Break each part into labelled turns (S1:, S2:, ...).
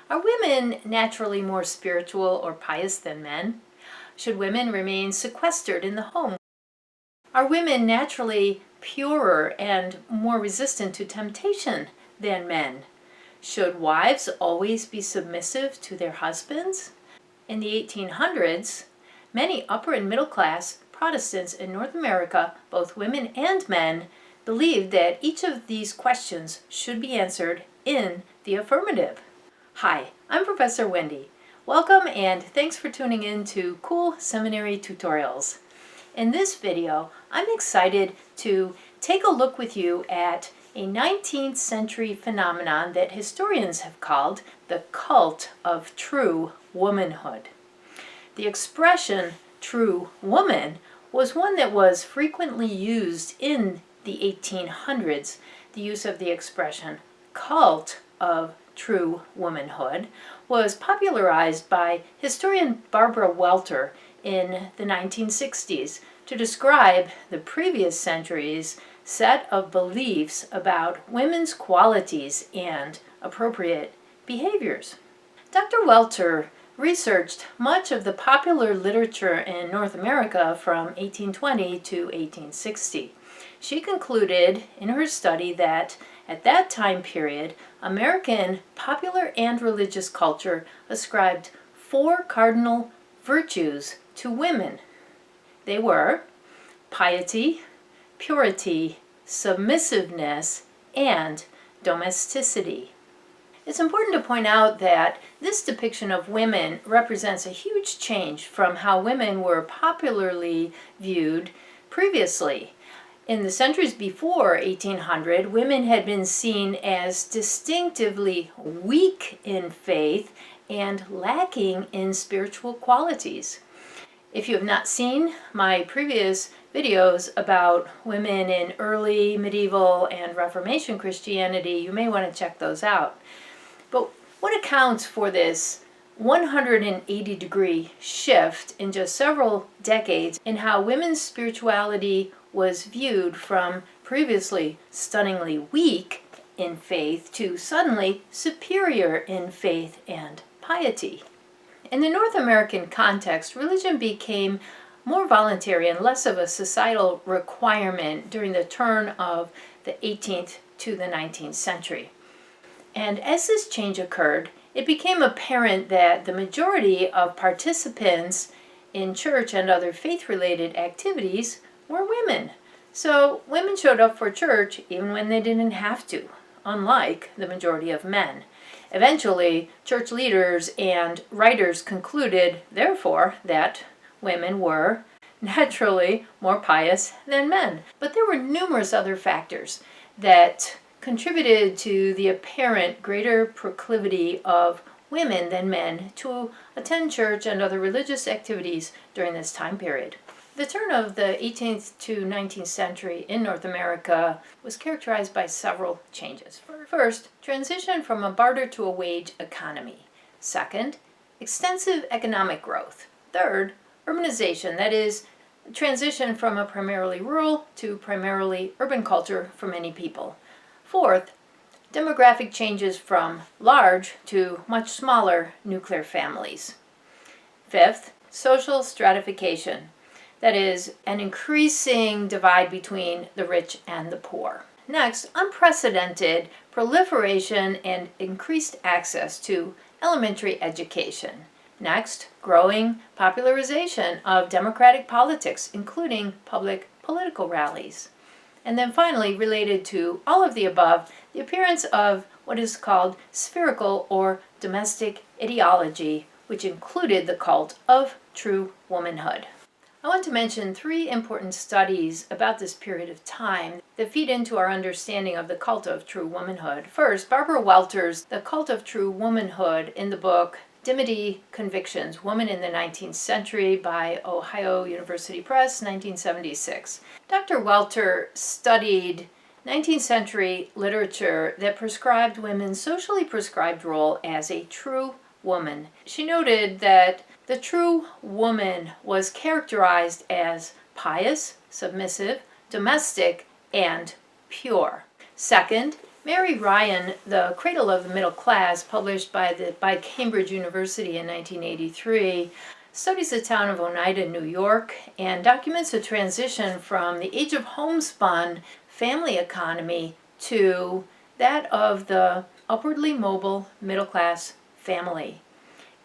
S1: Are women naturally more spiritual or pious than men? Should women remain sequestered in the home? Are women naturally purer and more resistant to temptation than men? Should wives always be submissive to their husbands? In the 1800s, many upper and middle class Protestants in North America, both women and men, believed that each of these questions should be answered in the affirmative. Hi, I'm Professor Wendy. Welcome and thanks for tuning in to Cool Seminary Tutorials. In this video, I'm excited to take a look with you at a 19th century phenomenon that historians have called the cult of true womanhood. The expression true woman was one that was frequently used in the 1800s. The use of the expression cult of true womanhood was popularized by historian Barbara Welter in the 1960s to describe the previous century's set of beliefs about women's qualities and appropriate behaviors. Dr. Welter researched much of the popular literature in North America from 1820 to 1860. She concluded in her study that at that time period, American popular and religious culture ascribed 4 cardinal virtues to women. They were piety, purity, submissiveness, and domesticity. It's important to point out that this depiction of women represents a huge change from how women were popularly viewed previously. In the centuries before 1800, women had been seen as distinctively weak in faith and lacking in spiritual qualities. If you have not seen my previous videos about women in early medieval and Reformation Christianity, you may want to check those out. But what accounts for this 180-degree shift in just several decades in how women's spirituality was viewed from previously stunningly weak in faith to suddenly superior in faith and piety? In the North American context, religion became more voluntary and less of a societal requirement during the turn of the 18th to the 19th century. And as this change occurred, it became apparent that the majority of participants in church and other faith-related activities were women. So women showed up for church even when they didn't have to, unlike the majority of men. Eventually, church leaders and writers concluded, therefore, that women were naturally more pious than men. But there were numerous other factors that contributed to the apparent greater proclivity of women than men to attend church and other religious activities during this time period. The turn of the 18th to 19th century in North America was characterized by several changes. First, transition from a barter to a wage economy. Second, extensive economic growth. Third, urbanization, that is, transition from a primarily rural to primarily urban culture for many people. Fourth, demographic changes from large to much smaller nuclear families. Fifth, social stratification. That is, an increasing divide between the rich and the poor. Next, unprecedented proliferation and increased access to elementary education. Next, growing popularization of democratic politics, including public political rallies. And then finally, related to all of the above, the appearance of what is called spherical or domestic ideology, which included the cult of true womanhood. I want to mention 3 important studies about this period of time that feed into our understanding of the cult of true womanhood. First, Barbara Welter's The Cult of True Womanhood in the book Dimity Convictions, Woman in the 19th Century by Ohio University Press, 1976. Dr. Welter studied 19th century literature that prescribed women's socially prescribed role as a true woman. She noted that the true woman was characterized as pious, submissive, domestic, and pure. Second, Mary Ryan, The Cradle of the Middle Class, published by Cambridge University in 1983, studies the town of Oneida, New York, and documents a transition from the age of homespun family economy to that of the upwardly mobile middle-class family.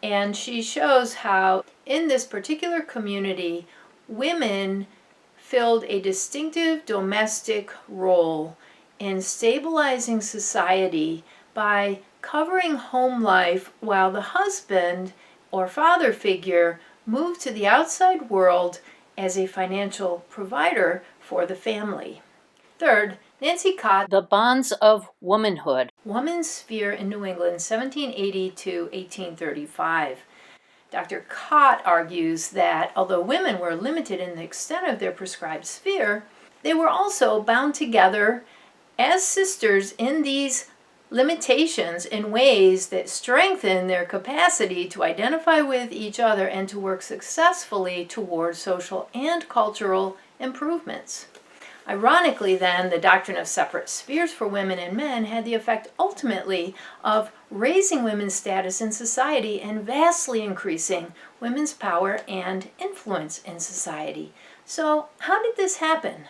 S1: And she shows how in this particular community, women filled a distinctive domestic role in stabilizing society by covering home life while the husband or father figure moved to the outside world as a financial provider for the family. Third, Nancy Cott, The Bonds of Womanhood, Woman's Sphere in New England, 1780 to 1835. Dr. Cott argues that although women were limited in the extent of their prescribed sphere, they were also bound together as sisters in these limitations in ways that strengthen their capacity to identify with each other and to work successfully toward social and cultural improvements. Ironically, then, the doctrine of separate spheres for women and men had the effect ultimately of raising women's status in society and vastly increasing women's power and influence in society. So, how did this happen?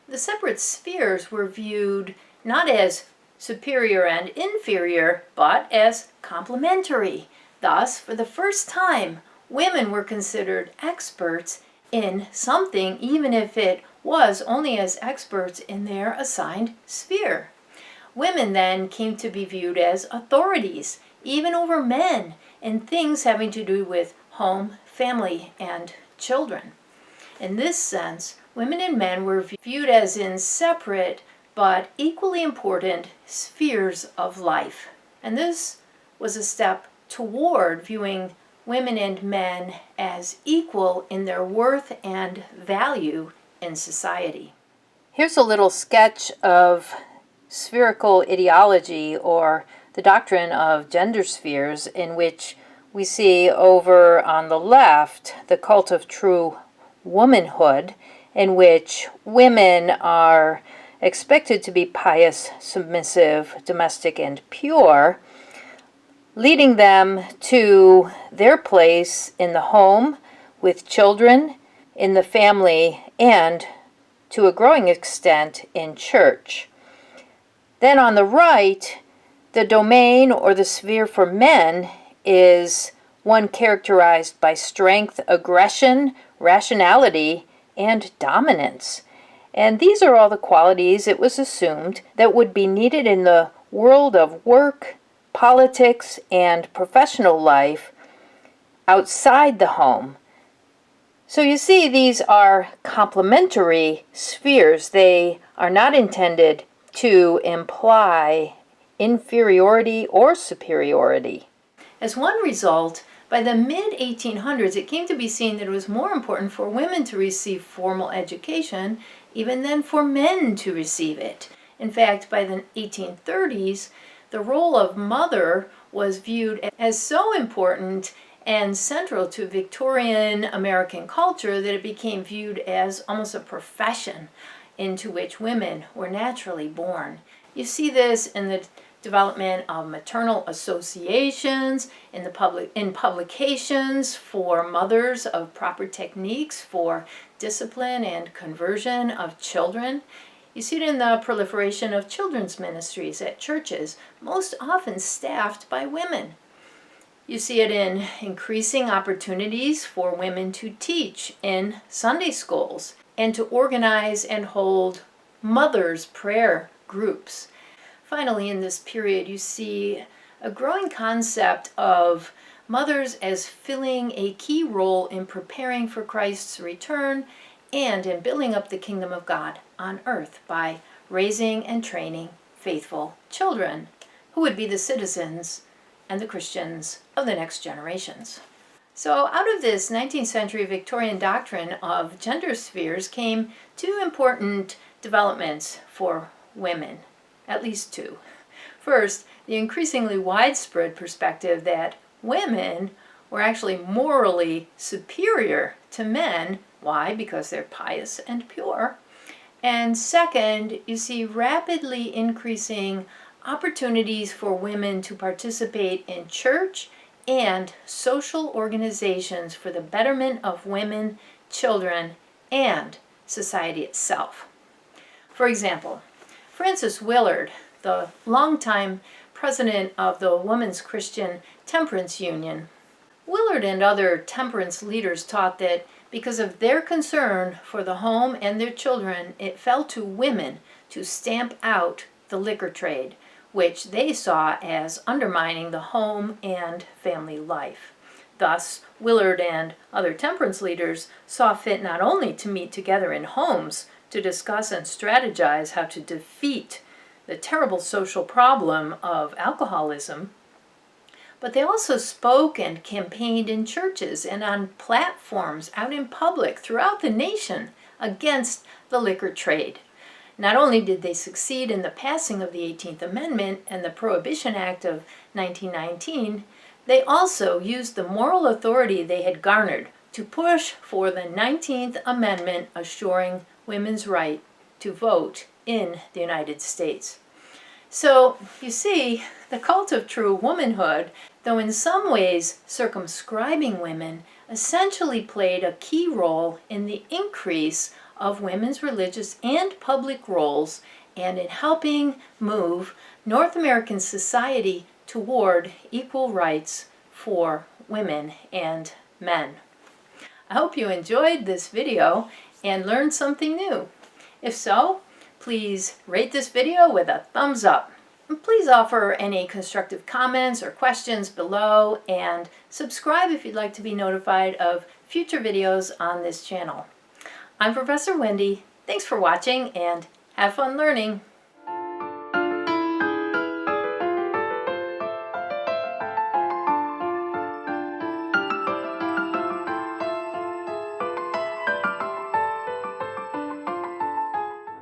S1: The separate spheres were viewed not as superior and inferior, but as complementary. Thus, for the first time, women were considered experts in something, even if it was only as experts in their assigned sphere. Women then came to be viewed as authorities, even over men, in things having to do with home, family, and children. In this sense, women and men were viewed as in separate but equally important spheres of life. And this was a step toward viewing women and men as equal in their worth and value in society. Here's a little sketch of spherical ideology, or the doctrine of gender spheres, in which we see over on the left the cult of true womanhood, in which women are expected to be pious, submissive, domestic, and pure, leading them to their place in the home, with children, in the family, and to a growing extent in church. Then on the right, the domain or the sphere for men is one characterized by strength, aggression, rationality, and dominance. And these are all the qualities, it was assumed, that would be needed in the world of work, politics, and professional life outside the home. So you see, these are complementary spheres. They are not intended to imply inferiority or superiority. As one result, by the mid-1800s, it came to be seen that it was more important for women to receive formal education even than for men to receive it. In fact, by the 1830s, the role of mother was viewed as so important and central to Victorian American culture that it became viewed as almost a profession into which women were naturally born. You see this in the development of maternal associations, in publications for mothers of proper techniques for discipline and conversion of children. You see it in the proliferation of children's ministries at churches, most often staffed by women. You see it in increasing opportunities for women to teach in Sunday schools and to organize and hold mothers' prayer groups. Finally, in this period, you see a growing concept of mothers as filling a key role in preparing for Christ's return and in building up the kingdom of God on earth by raising and training faithful children who would be the citizens and the Christians of the next generations. So out of this 19th century Victorian doctrine of gender spheres came two important developments for women, at least two. First, the increasingly widespread perspective that women were actually morally superior to men. Why? Because they're pious and pure. And second, you see rapidly increasing opportunities for women to participate in church and social organizations for the betterment of women, children, and society itself. For example, Frances Willard, the longtime president of the Women's Christian Temperance Union, Willard and other temperance leaders taught that because of their concern for the home and their children, it fell to women to stamp out the liquor trade, which they saw as undermining the home and family life. Thus, Willard and other temperance leaders saw fit not only to meet together in homes to discuss and strategize how to defeat the terrible social problem of alcoholism, but they also spoke and campaigned in churches and on platforms out in public throughout the nation against the liquor trade. Not only did they succeed in the passing of the 18th Amendment and the Prohibition Act of 1919, they also used the moral authority they had garnered to push for the 19th Amendment assuring women's right to vote in the United States. So, you see, the cult of true womanhood, though in some ways circumscribing women, essentially played a key role in the increase of women's religious and public roles and in helping move North American society toward equal rights for women and men. I hope you enjoyed this video and learned something new. If so, please rate this video with a thumbs up. Please offer any constructive comments or questions below and subscribe if you'd like to be notified of future videos on this channel. I'm Professor Wendy. Thanks for watching and have fun learning.